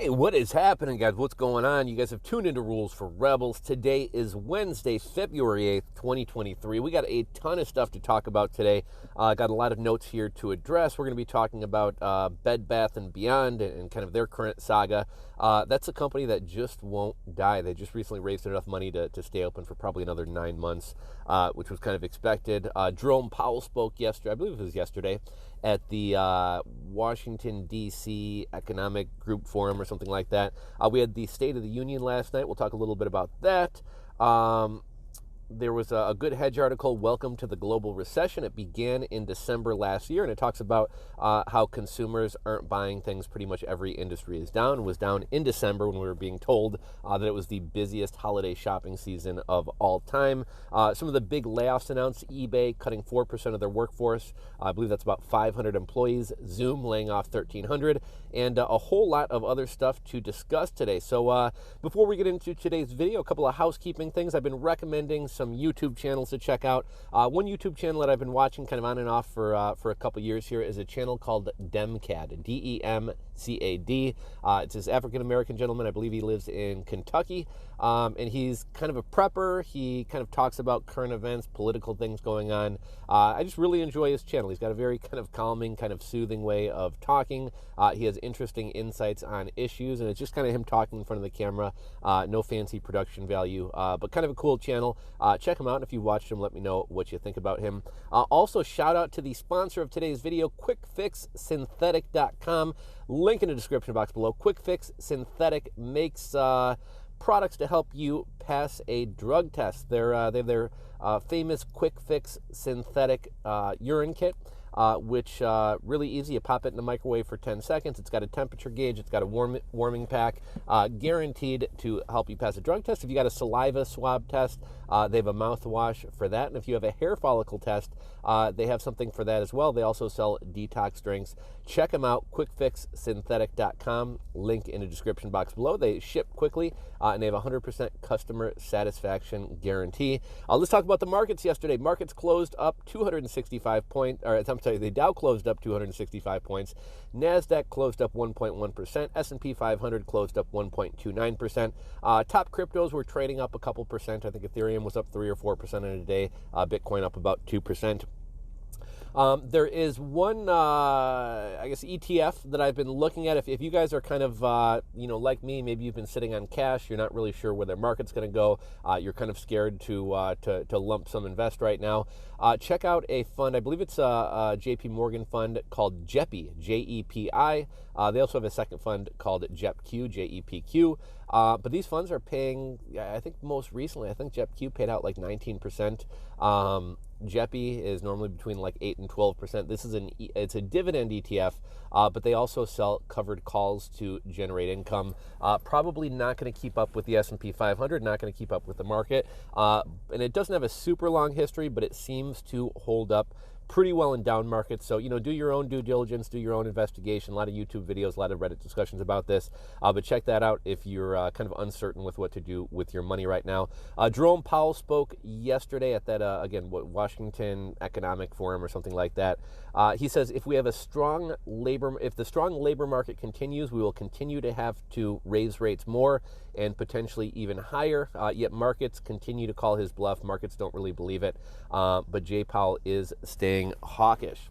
Hey, what is happening, guys? What's going on? You guys have tuned into Rules for Rebels. Today is Wednesday, February 8th, 2023. We got a ton of stuff to talk about today. Got a lot of notes here to address. We're going to be talking about Bed Bath & Beyond and kind of their current saga. That's a company that just won't die. They just recently raised enough money to stay open for probably another 9 months, which was kind of expected. Jerome Powell spoke yesterday, I believe it was yesterday, at the Washington, D.C. Economic Group Forum or something like that. We had the State of the Union last night. We'll talk a little bit about that. There was a good hedge article, Welcome to the Global Recession. It began in December last year, and it talks about how consumers aren't buying things. Pretty much every industry is down. It was down in December when we were being told that it was the busiest holiday shopping season of all time. Some of the big layoffs announced: eBay cutting 4% of their workforce. I believe that's about 500 employees. Zoom laying off 1,300, and a whole lot of other stuff to discuss today. So before we get into today's video, a couple of housekeeping things. I've been recommending some YouTube channels to check out. One YouTube channel that I've been watching kind of on and off for a couple years here is a channel called Demcad, D-E-M-C-A-D. It's this African-American gentleman. I believe he lives in Kentucky, and he's kind of a prepper. He kind of talks about current events, political things going on. I just really enjoy his channel. He's got a very kind of calming, kind of soothing way of talking. He has interesting insights on issues, and it's just kind of him talking in front of the camera. No fancy production value, but kind of a cool channel. Check him out, and if you watched him, let me know what you think about him. Also, shout out to the sponsor of today's video, QuickFixSynthetic.com. Link in the description box below. QuickFix Synthetic makes products to help you pass a drug test. They have their famous QuickFix Synthetic urine kit, which really easy. You pop it in the microwave for 10 seconds. It's got a temperature gauge. It's got a warming pack, guaranteed to help you pass a drug test. If you got a saliva swab test, they have a mouthwash for that. And if you have a hair follicle test, they have something for that as well. They also sell detox drinks. Check them out, QuickFixSynthetic.com. Link in the description box below. They ship quickly, and they have a 100% customer satisfaction guarantee. Let's talk about the markets yesterday. Markets closed up 265 points, or I'm sorry, the Dow closed up 265 points. NASDAQ closed up 1.1%. S&P 500 closed up 1.29%. Top cryptos were trading up a couple percent. I think Ethereum was up 3 or 4% in a day. Bitcoin up about 2%. There is one, I guess, ETF that I've been looking at. If you guys are kind of, like me, maybe you've been sitting on cash, you're not really sure where the market's going to go, you're kind of scared to lump sum invest right now, check out a fund. I believe it's a JP Morgan fund called JEPI, J-E-P-I. They also have a second fund called JEPQ, J-E-P-Q. But these funds are paying, I think most recently, I think JEPQ paid out like 19%. JEPI is normally between like 8 and 12%. This is it's a dividend ETF, but they also sell covered calls to generate income. Probably not going to keep up with the S&P 500, not going to keep up with the market. And it doesn't have a super long history, but it seems to hold up pretty well in down markets. So, do your own due diligence, do your own investigation. A lot of YouTube videos, a lot of Reddit discussions about this. But check that out if you're kind of uncertain with what to do with your money right now. Jerome Powell spoke yesterday at that, Washington Economic Forum or something like that. He says, if the strong labor market continues, we will continue to have to raise rates more and potentially even higher. Yet markets continue to call his bluff. Markets don't really believe it. But Jay Powell is staying hawkish.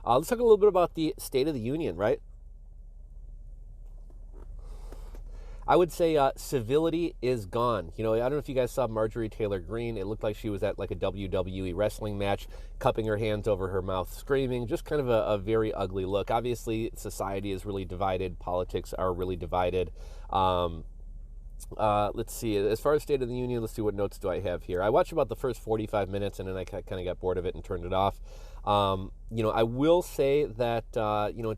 Let's talk a little bit about the State of the Union, right? I would say civility is gone. I don't know if you guys saw Marjorie Taylor Greene. It looked like she was at like a WWE wrestling match, cupping her hands over her mouth, screaming. Just kind of a very ugly look. Obviously, society is really divided. Politics are really divided. Let's see. As far as State of the Union, let's see, what notes do I have here. I watched about the first 45 minutes, and then I kind of got bored of it and turned it off. I will say that,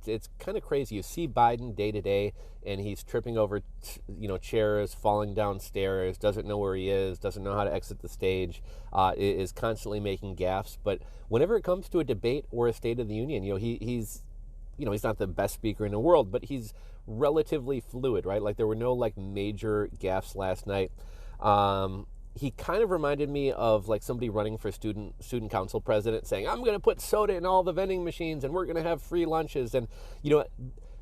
it's kind of crazy. You see Biden day to day, and he's tripping over, chairs, falling down stairs, doesn't know where he is, doesn't know how to exit the stage, is constantly making gaffes. But whenever it comes to a debate or a State of the Union, he's not the best speaker in the world, but he's relatively fluid, right? Like, there were no major gaffes last night. He kind of reminded me of like somebody running for student council president saying, I'm going to put soda in all the vending machines and we're going to have free lunches. And,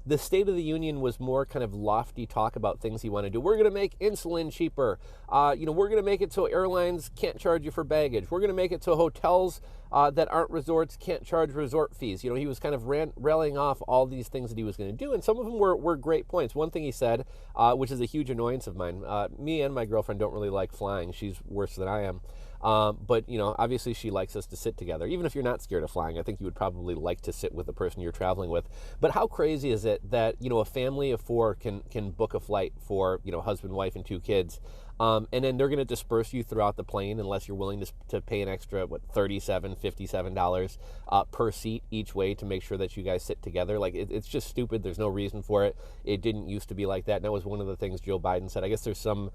The State of the Union was more kind of lofty talk about things he wanted to do. We're going to make insulin cheaper. We're going to make it so airlines can't charge you for baggage. We're going to make it so hotels that aren't resorts can't charge resort fees. He was kind of rallying off all these things that he was going to do, and some of them were great points. One thing he said, which is a huge annoyance of mine, me and my girlfriend don't really like flying. She's worse than I am. But obviously she likes us to sit together. Even if you're not scared of flying, I think you would probably like to sit with the person you're traveling with. But how crazy is it that, a family of four can book a flight for, husband, wife, and 2 kids, and then they're going to disperse you throughout the plane unless you're willing to pay an extra, $37, $57 per seat each way to make sure that you guys sit together. Like, it's just stupid. There's no reason for it. It didn't used to be like that. And that was one of the things Joe Biden said. I guess there's some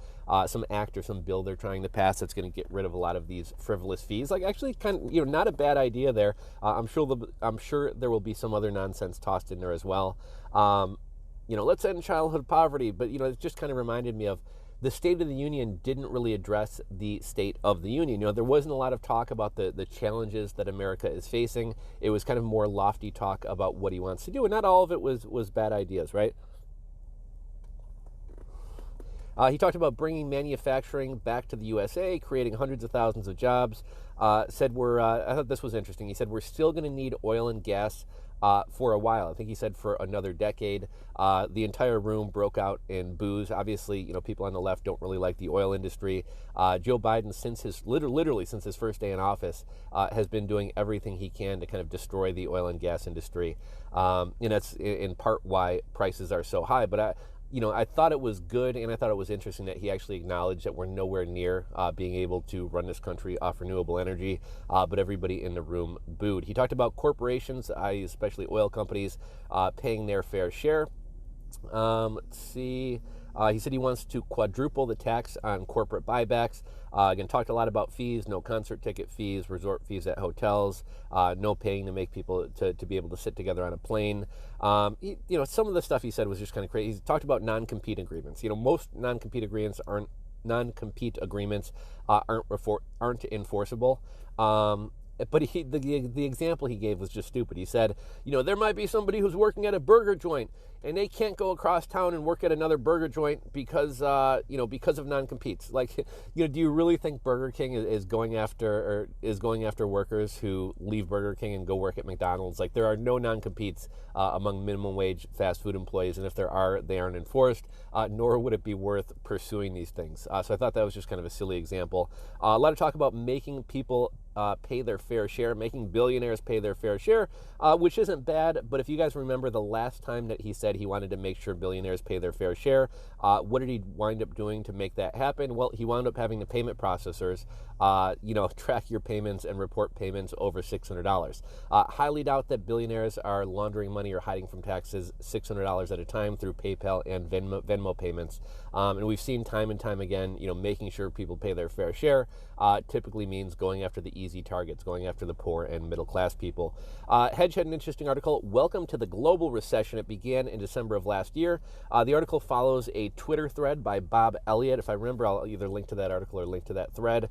act or some bill they're trying to pass that's going to get rid of a lot of these frivolous fees. Like, actually, kind of, not a bad idea there. I'm sure there will be some other nonsense tossed in there as well. Let's end childhood poverty. But, it just kind of reminded me of the State of the Union didn't really address the state of the union. There wasn't a lot of talk about the challenges that America is facing. It was kind of more lofty talk about what he wants to do, and not all of it was bad ideas, right? He talked about bringing manufacturing back to the USA, creating hundreds of thousands of jobs. I thought this was interesting. He said, we're still going to need oil and gas for a while. I think he said for another decade. The entire room broke out in boos. Obviously, people on the left don't really like the oil industry. Joe Biden, literally since his first day in office, has been doing everything he can to kind of destroy the oil and gas industry. And that's in part why prices are so high. But I thought it was good, and I thought it was interesting that he actually acknowledged that we're nowhere near being able to run this country off renewable energy, but everybody in the room booed. He talked about corporations, especially oil companies, paying their fair share. Let's see. He said he wants to quadruple the tax on corporate buybacks. Again, talked a lot about fees, no concert ticket fees, resort fees at hotels, no paying to make people to be able to sit together on a plane. Some of the stuff he said was just kind of crazy. He talked about non-compete agreements. Most non-compete agreements aren't enforceable. But the example he gave was just stupid. He said, there might be somebody who's working at a burger joint and they can't go across town and work at another burger joint because of non-competes. Like, do you really think Burger King is going after workers who leave Burger King and go work at McDonald's? Like, there are no non-competes among minimum wage fast food employees, and if there are, they aren't enforced, nor would it be worth pursuing these things. So I thought that was just kind of a silly example. A lot of talk about making people pay their fair share, making billionaires pay their fair share, which isn't bad. But if you guys remember the last time that he said he wanted to make sure billionaires pay their fair share, what did he wind up doing to make that happen? Well, he wound up having the payment processors, track your payments and report payments over $600. Highly doubt that billionaires are laundering money or hiding from taxes $600 at a time through PayPal and Venmo payments. And we've seen time and time again, making sure people pay their fair share typically means going after the easy targets, going after the poor and middle class people. Hedge had an interesting article, Welcome to the Global Recession. It began in December of last year. The article follows a Twitter thread by Bob Elliott. If I remember, I'll either link to that article or link to that thread.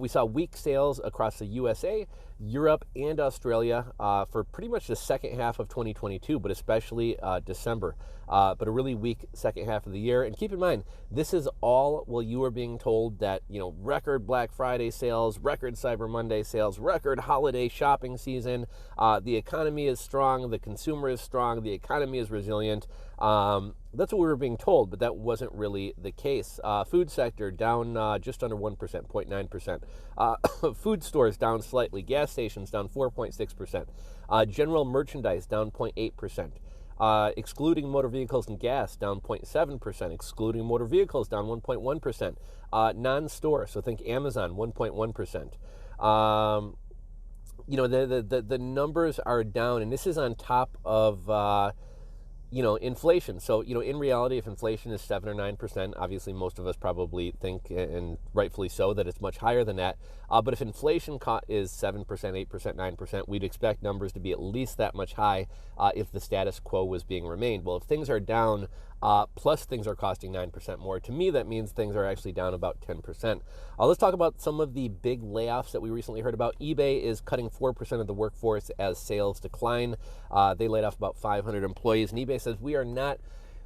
We saw weak sales across the USA, Europe, and Australia for pretty much the second half of 2022, but especially December. But a really weak second half of the year. And keep in mind, this is all while you are being told that, record Black Friday sales, record Cyber Monday sales, record holiday shopping season. The economy is strong, the consumer is strong, the economy is resilient. That's what we were being told, but that wasn't really the case. Food sector down just under 1%, 0.9%. Food stores down slightly. Gas stations down 4.6%. General merchandise down 0.8%. Excluding motor vehicles and gas, down 0.7%. Excluding motor vehicles, down 1.1%. Non-store, so think Amazon, 1.1%. The numbers are down, and this is on top of inflation. So, in reality, if inflation is 7 or 9%, obviously most of us probably think, and rightfully so, that it's much higher than that. But if inflation is 7%, 8%, 9%, we'd expect numbers to be at least that much high if the status quo was being remained. Well, if things are down plus things are costing 9% more. To me, that means things are actually down about 10%. Let's talk about some of the big layoffs that we recently heard about. eBay is cutting 4% of the workforce as sales decline. They laid off about 500 employees, and eBay says we are not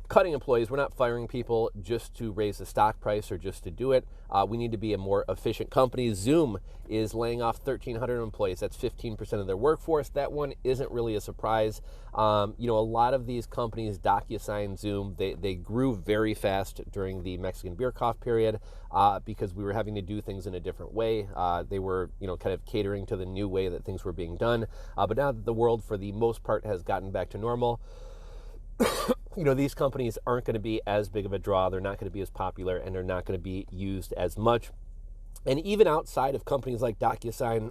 cutting employees. We're not firing people just to raise the stock price or just to do it. We need to be a more efficient company. Zoom is laying off 1,300 employees. That's 15% of their workforce. That one isn't really a surprise. A lot of these companies, DocuSign, Zoom, they grew very fast during the Mexican beer cough period because we were having to do things in a different way. They were, kind of catering to the new way that things were being done. But now that the world, for the most part, has gotten back to normal, these companies aren't going to be as big of a draw. They're not going to be as popular, and they're not going to be used as much. And even outside of companies like DocuSign,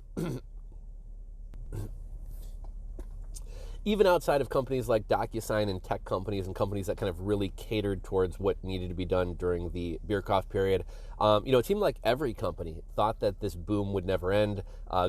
and tech companies and companies that kind of really catered towards what needed to be done during the beer cough period, it seemed like every company thought that this boom would never end,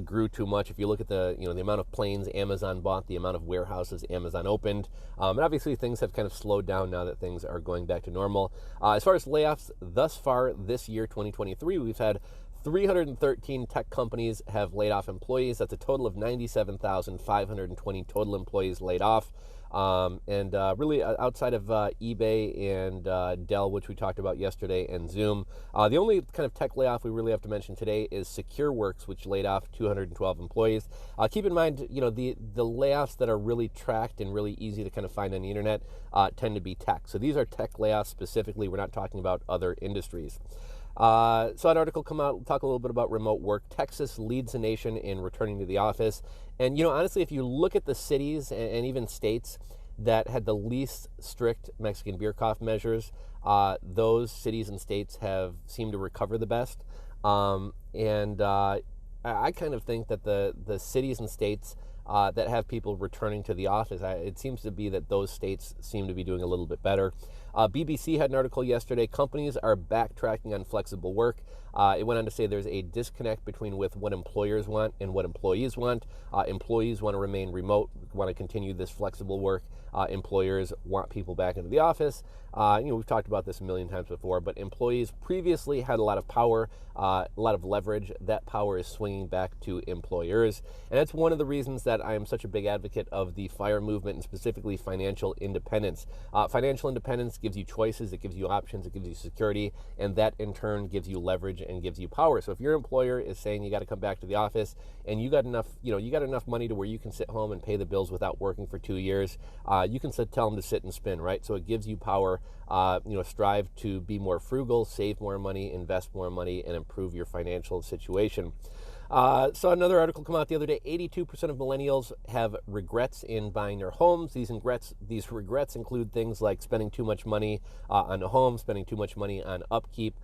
grew too much. If you look at the amount of planes Amazon bought, the amount of warehouses Amazon opened, and obviously things have kind of slowed down now that things are going back to normal. As far as layoffs, thus far this year, 2023, we've had 313 tech companies have laid off employees. That's a total of 97,520 total employees laid off. Really outside of eBay and Dell, which we talked about yesterday, and Zoom, the only kind of tech layoff we really have to mention today is SecureWorks, which laid off 212 employees. Keep in mind, the layoffs that are really tracked and really easy to kind of find on the internet tend to be tech. So these are tech layoffs specifically. We're not talking about other industries. Saw an article come out, talk a little bit about remote work. Texas leads the nation in returning to the office. And, honestly, if you look at the cities and even states that had the least strict Mexican beer cough measures, those cities and states have seemed to recover the best. I kind of think that the cities and states that have people returning to the office, it seems to be that those states seem to be doing a little bit better. BBC had an article yesterday. Companies are backtracking on flexible work. It went on to say there's a disconnect between what employers want and what employees want. Employees want to remain remote, want to continue this flexible work. Employers want people back into the office. We've talked about this a million times before, but employees previously had a lot of power, a lot of leverage. That power is swinging back to employers. And that's one of the reasons that I am such a big advocate of the FIRE movement, and specifically financial independence. Financial independence gives you choices, it gives you options, it gives you security, and that in turn gives you leverage and gives you power. So if your employer is saying you got to come back to the office and you got enough money to where you can sit home and pay the bills without working for 2 years, you can tell them to sit and spin, right? So it gives you power. Strive to be more frugal, save more money, invest more money, and improve your financial situation. Saw another article come out the other day. 82% of millennials have regrets in buying their homes. These regrets include things like spending too much money on a home, spending too much money on upkeep.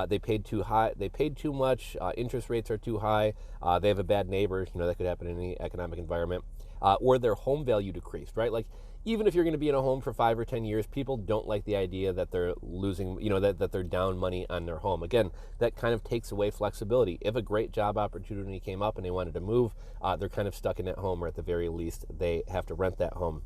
They paid too high. They paid too much. Interest rates are too high. They have a bad neighbor. That could happen in any economic environment. Or their home value decreased, right? Like, even if you're going to be in a home for 5 or 10 years, people don't like the idea that they're losing, that they're down money on their home. Again, that kind of takes away flexibility. If a great job opportunity came up and they wanted to move, they're kind of stuck in that home, or at the very least, they have to rent that home.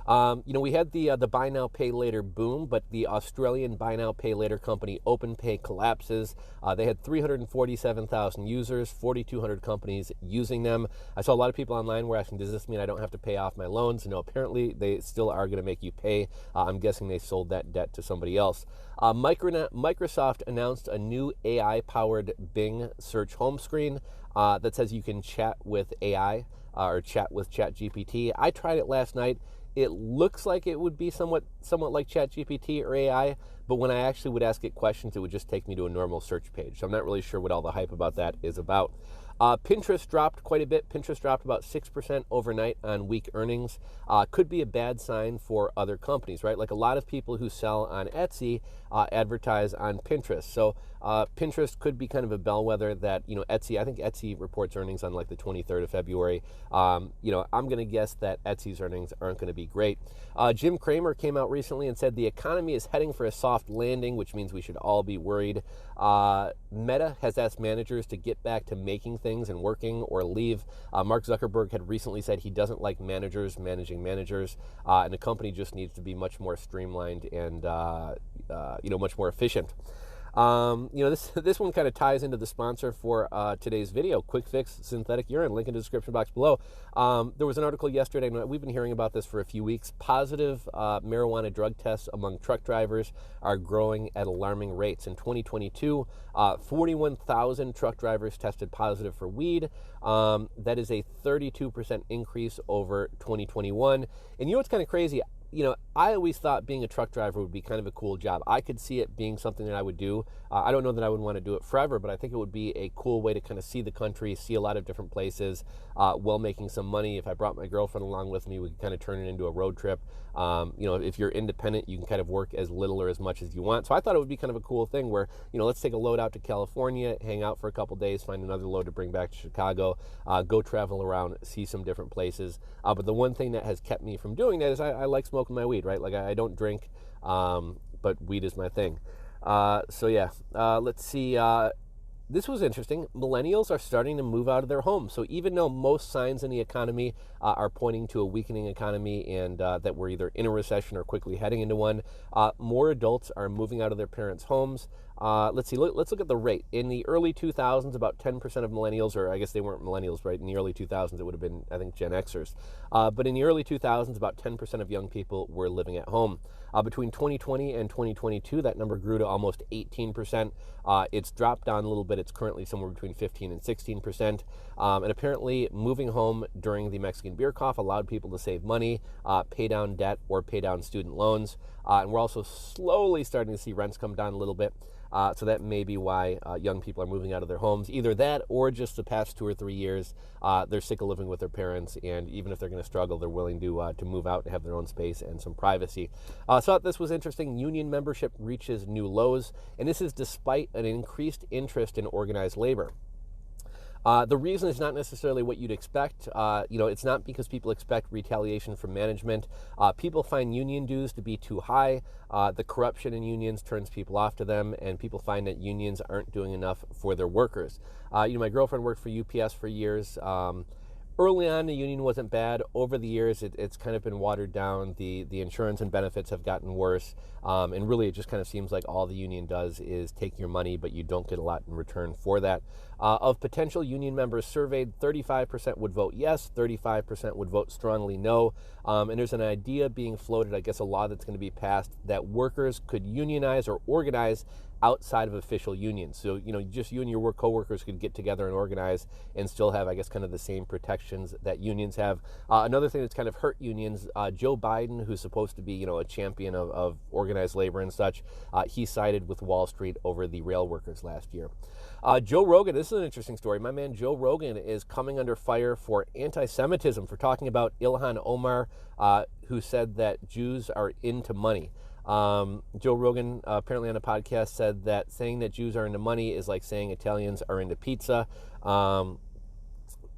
We had the buy now, pay later boom, but the Australian buy now, pay later company OpenPay collapses. They had 347,000 users, 4,200 companies using them. I saw a lot of people online were asking, does this mean I don't have to pay off my loans? No, apparently they still are going to make you pay. I'm guessing they sold that debt to somebody else. Microsoft announced a new AI-powered Bing search home screen that says you can chat with AI or chat with ChatGPT. I tried it last night. It looks like it would be somewhat like ChatGPT or AI, but when I actually would ask it questions, it would just take me to a normal search page. So I'm not really sure what all the hype about that is about. Pinterest dropped quite a bit. Pinterest dropped about 6% overnight on weak earnings. Could be a bad sign for other companies, right? Like a lot of people who sell on Etsy advertise on Pinterest. So Pinterest could be kind of a bellwether that, Etsy, I think Etsy reports earnings on like the 23rd of February. I'm going to guess that Etsy's earnings aren't going to be great. Jim Cramer came out recently and said the economy is heading for a soft landing, which means we should all be worried. Meta has asked managers to get back to making things things and working or leave. Mark Zuckerberg had recently said he doesn't like managers managing managers, and the company just needs to be much more streamlined and much more efficient. This one kind of ties into the sponsor for today's video, QuickFix synthetic urine. Link in the description box below. There was an article yesterday, and we've been hearing about this for a few weeks. Positive marijuana drug tests among truck drivers are growing at alarming rates. In 2022, 41,000 truck drivers tested positive for weed. That is a 32% increase over 2021. And you know what's kind of crazy? I always thought being a truck driver would be kind of a cool job. I could see it being something that I would do. I don't know that I would want to do it forever, but I think it would be a cool way to kind of see the country, see a lot of different places, while making some money. If I brought my girlfriend along with me, we could kind of turn it into a road trip. If you're independent, you can kind of work as little or as much as you want. So I thought it would be kind of a cool thing where, let's take a load out to California, hang out for a couple days, find another load to bring back to Chicago, go travel around, see some different places. But the one thing that has kept me from doing that is I like smoking my weed, right? Like I don't drink, but weed is my thing. Let's see. This was interesting. Millennials are starting to move out of their homes. So even though most signs in the economy are pointing to a weakening economy and that we're either in a recession or quickly heading into one, more adults are moving out of their parents' homes. Let's look at the rate. In the early 2000s, about 10% of millennials, or I guess they weren't millennials, right? In the early 2000s, it would have been, I think, Gen Xers. But in the early 2000s, about 10% of young people were living at home. Between 2020 and 2022, that number grew to almost 18%. It's dropped down a little bit. It's currently somewhere between 15 and 16%. And apparently, moving home during the Mexican beer cough allowed people to save money, pay down debt, or pay down student loans. And we're also slowly starting to see rents come down a little bit. So that may be why young people are moving out of their homes. Either that or just the past 2 or 3 years, they're sick of living with their parents, and even if they're going to struggle, they're willing to move out and have their own space and some privacy. So I thought this was interesting. Union membership reaches new lows, and this is despite an increased interest in organized labor. The reason is not necessarily what you'd expect. It's not because people expect retaliation from management. People find union dues to be too high. The corruption in unions turns people off to them, and people find that unions aren't doing enough for their workers. My girlfriend worked for UPS for years. Early on, the union wasn't bad. Over the years, it's kind of been watered down. The insurance and benefits have gotten worse. And really, it just kind of seems like all the union does is take your money, but you don't get a lot in return for that. Of potential union members surveyed, 35% would vote yes, 35% would vote strongly no. And there's an idea being floated, I guess a law that's going to be passed, that workers could unionize or organize outside of official unions. So, just you and your coworkers could get together and organize and still have, I guess, kind of the same protections that unions have. Another thing that's kind of hurt unions, Joe Biden, who's supposed to be, a champion of organized labor and such, he sided with Wall Street over the rail workers last year. Joe Rogan, this is an interesting story. My man Joe Rogan is coming under fire for anti-Semitism, for talking about Ilhan Omar, who said that Jews are into money. Joe Rogan apparently on a podcast said that saying that Jews are into money is like saying Italians are into pizza.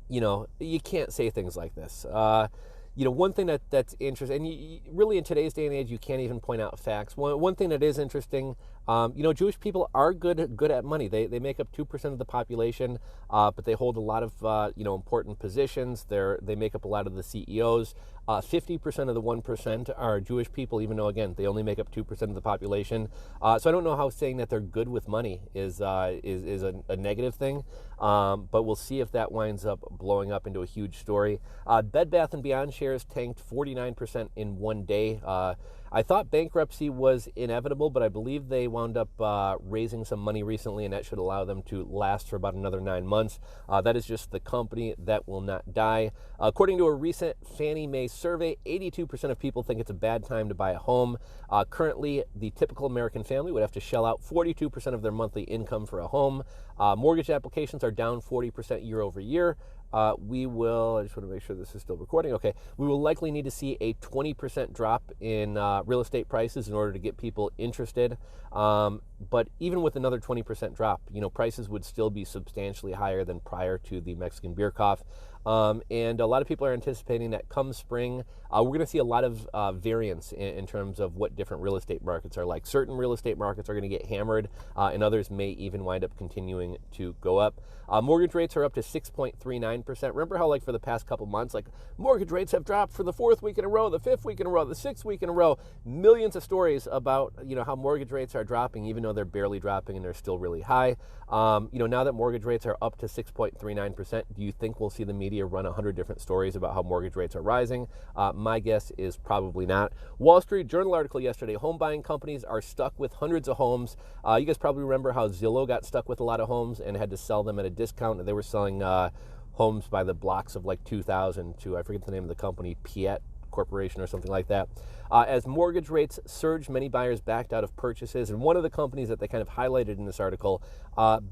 You can't say things like this. One thing that's interesting, and really in today's day and age, you can't even point out facts. One thing that is interesting, Jewish people are good at money. They make up 2% of the population, but they hold a lot of important positions. They make up a lot of the CEOs. 50% of the 1% are Jewish people, even though, again, they only make up 2% of the population. So I don't know how saying that they're good with money is a negative thing, but we'll see if that winds up blowing up into a huge story. Bed Bath & Beyond shares tanked 49% in one day. I thought bankruptcy was inevitable, but I believe they wound up raising some money recently, and that should allow them to last for about another 9 months. That is just the company that will not die. According to a recent Fannie Mae survey, 82% of people think it's a bad time to buy a home. Currently, the typical American family would have to shell out 42% of their monthly income for a home. Mortgage applications are down 40% year over year. I just want to make sure this is still recording. Okay. We will likely need to see a 20% drop in real estate prices in order to get people interested. But even with another 20% drop, prices would still be substantially higher than prior to the Mexican beer cough. And a lot of people are anticipating that come spring, we're going to see a lot of variance in terms of what different real estate markets are like. Certain real estate markets are going to get hammered, and others may even wind up continuing to go up. Mortgage rates are up to 6.39%. Remember how, like, for the past couple months, like, mortgage rates have dropped for the 4th week in a row, the 5th week in a row, the 6th week in a row. Millions of stories about, how mortgage rates are dropping, even though they're barely dropping and they're still really high. Now that mortgage rates are up to 6.39%, do you think we'll see the media run 100 different stories about how mortgage rates are rising? My guess is probably not. Wall Street Journal article yesterday, home buying companies are stuck with hundreds of homes. You guys probably remember how Zillow got stuck with a lot of homes and had to sell them at a discount. They were selling homes by the blocks of like 2,000 to, I forget the name of the company, Piet Corporation or something like that. As mortgage rates surged, many buyers backed out of purchases. And one of the companies that they kind of highlighted in this article,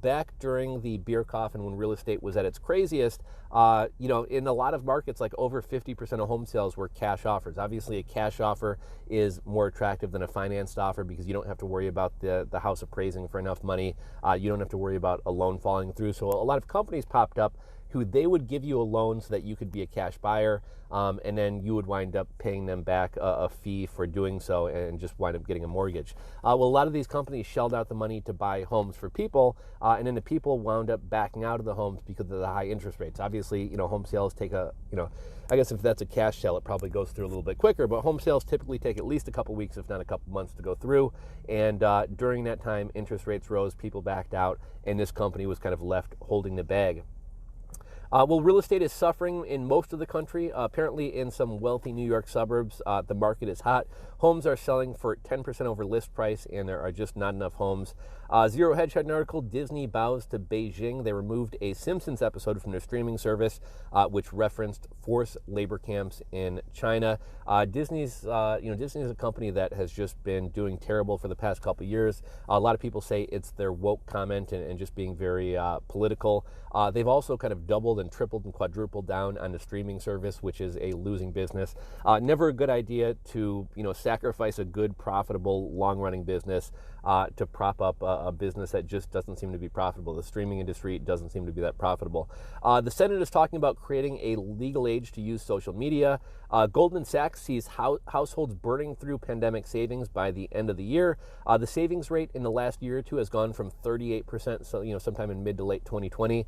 back during the beer coffin when real estate was at its craziest, in a lot of markets, like over 50% of home sales were cash offers. Obviously, a cash offer is more attractive than a financed offer because you don't have to worry about the house appraising for enough money. You don't have to worry about a loan falling through. So a lot of companies popped up who they would give you a loan so that you could be a cash buyer, and then you would wind up paying them back a fee for doing so and just wind up getting a mortgage. A lot of these companies shelled out the money to buy homes for people, and then the people wound up backing out of the homes because of the high interest rates. Obviously, home sales take I guess if that's a cash sale, it probably goes through a little bit quicker, but home sales typically take at least a couple weeks, if not a couple months to go through. And during that time, interest rates rose, people backed out, and this company was kind of left holding the bag. Real estate is suffering in most of the country. Apparently in some wealthy New York suburbs, the market is hot. Homes are selling for 10% over list price, and there are just not enough homes. Zero Hedge had an article, Disney bows to Beijing. They removed a Simpsons episode from their streaming service, which referenced forced labor camps in China. Disney's a company that has just been doing terrible for the past couple of years. A lot of people say it's their woke comment and just being very political. They've also kind of doubled and tripled and quadrupled down on the streaming service, which is a losing business. Never a good idea to sacrifice a good, profitable, long-running business to prop up a business that just doesn't seem to be profitable. The streaming industry doesn't seem to be that profitable. The Senate is talking about creating a legal age to use social media. Goldman Sachs sees households burning through pandemic savings by the end of the year. The savings rate in the last year or two has gone from 38%, so sometime in mid to late 2020,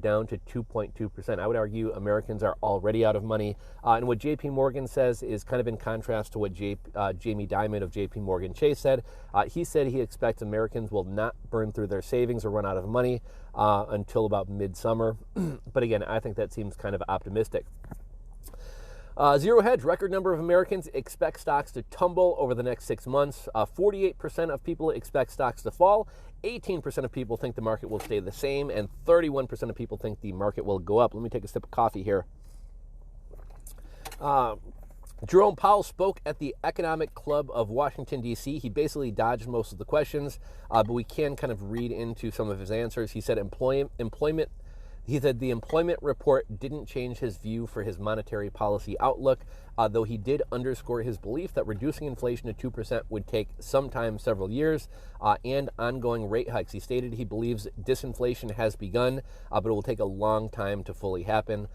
down to 2.2%. I would argue Americans are already out of money. And what JP Morgan says is kind of in contrast to what Jamie Dimon of JP Morgan Chase said. He said he expects Americans will not burn through their savings or run out of money until about midsummer. But again, I think that seems kind of optimistic. Zero Hedge, record number of Americans expect stocks to tumble over the next 6 months. 48% of people expect stocks to fall. 18% of people think the market will stay the same. And 31% of people think the market will go up. Let me take a sip of coffee here. Jerome Powell spoke at the Economic Club of Washington, D.C. He basically dodged most of the questions, but we can kind of read into some of his answers. He said the employment report didn't change his view for his monetary policy outlook, though he did underscore his belief that reducing inflation to 2% would take sometime several years and ongoing rate hikes. He stated he believes disinflation has begun, but it will take a long time to fully happen.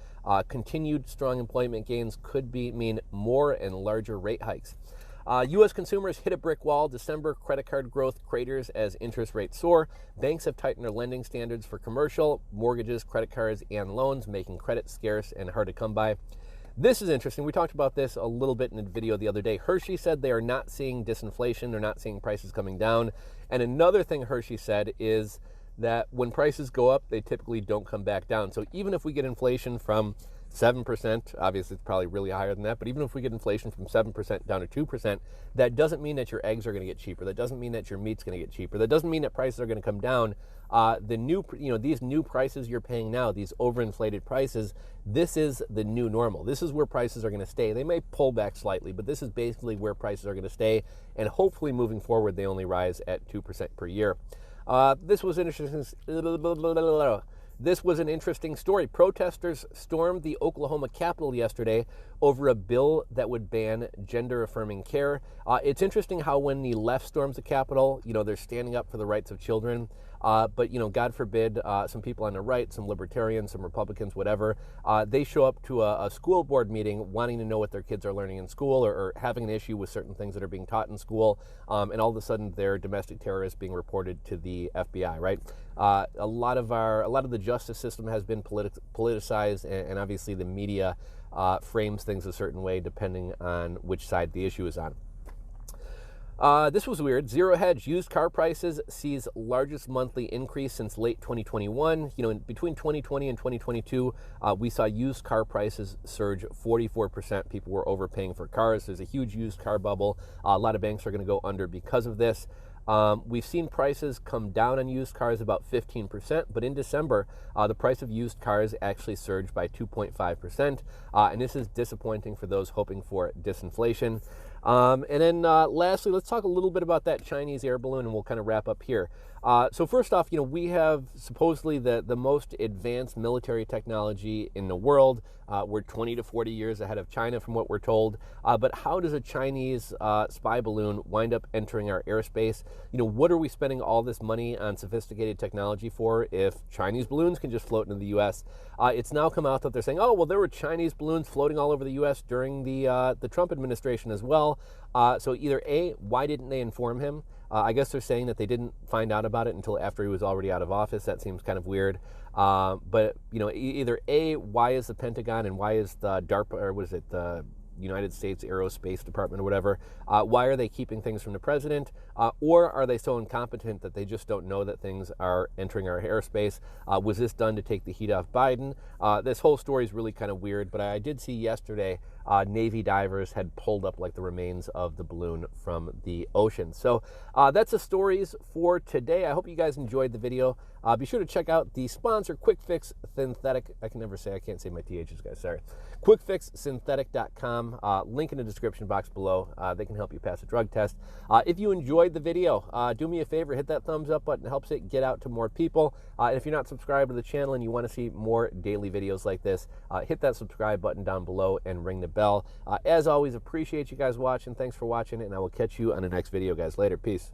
Continued strong employment gains could mean more and larger rate hikes. U.S. consumers hit a brick wall. December credit card growth craters as interest rates soar. Banks have tightened their lending standards for commercial, mortgages, credit cards, and loans, making credit scarce and hard to come by. This is interesting. We talked about this a little bit in a video the other day. Hershey said they are not seeing disinflation. They're not seeing prices coming down. And another thing Hershey said is that when prices go up, they typically don't come back down. So even if we get inflation from 7%, obviously it's probably really higher than that, but even if we get inflation from 7% down to 2%, that doesn't mean that your eggs are going to get cheaper. That doesn't mean that your meat's going to get cheaper. That doesn't mean that prices are going to come down. These new prices you're paying now, these overinflated prices, this is the new normal. This is where prices are going to stay. They may pull back slightly, but this is basically where prices are going to stay, and hopefully moving forward, they only rise at 2% per year. This was an interesting story. Protesters stormed the Oklahoma Capitol yesterday over a bill that would ban gender-affirming care. It's interesting how when the left storms the Capitol, they're standing up for the rights of children. But, God forbid, some people on the right, some libertarians, some Republicans, whatever, they show up to a school board meeting wanting to know what their kids are learning in school, or having an issue with certain things that are being taught in school, and all of a sudden they're domestic terrorists being reported to the FBI, right? A lot of the justice system has been politicized, and obviously the media frames things a certain way depending on which side the issue is on. This was weird. Zero Hedge, used car prices sees largest monthly increase since late 2021. Between 2020 and 2022, we saw used car prices surge 44%. People were overpaying for cars. There's a huge used car bubble. A lot of banks are going to go under because of this. We've seen prices come down on used cars about 15%, but in December, the price of used cars actually surged by 2.5%, and this is disappointing for those hoping for disinflation. And then lastly, let's talk a little bit about that Chinese air balloon, and we'll kind of wrap up here. So first off, we have supposedly the most advanced military technology in the world. We're 20 to 40 years ahead of China from what we're told. But how does a Chinese spy balloon wind up entering our airspace? What are we spending all this money on sophisticated technology for if Chinese balloons can just float into the U.S.? It's now come out that they're saying, oh, well, there were Chinese balloons floating all over the U.S. during the Trump administration as well. So either A, why didn't they inform him? I guess they're saying that they didn't find out about it until after he was already out of office. That seems kind of weird. But, either A, why is the Pentagon and why is the DARPA, or what is it, the United States Aerospace Department or whatever, why are they keeping things from the president? Or are they so incompetent that they just don't know that things are entering our airspace? Was this done to take the heat off Biden? This whole story is really kind of weird, but I did see yesterday Navy divers had pulled up like the remains of the balloon from the ocean. So that's the stories for today. I hope you guys enjoyed the video. Be sure to check out the sponsor, QuickFix Synthetic. I can't say my THs, guys, sorry. QuickFixSynthetic.com. Link in the description box below. They can help you pass a drug test. If you enjoyed the video, do me a favor, hit that thumbs up button. It helps it get out to more people. And if you're not subscribed to the channel and you want to see more daily videos like this, hit that subscribe button down below and ring the bell. As always, appreciate you guys watching. Thanks for watching, and I will catch you on the next video, guys. Later. Peace.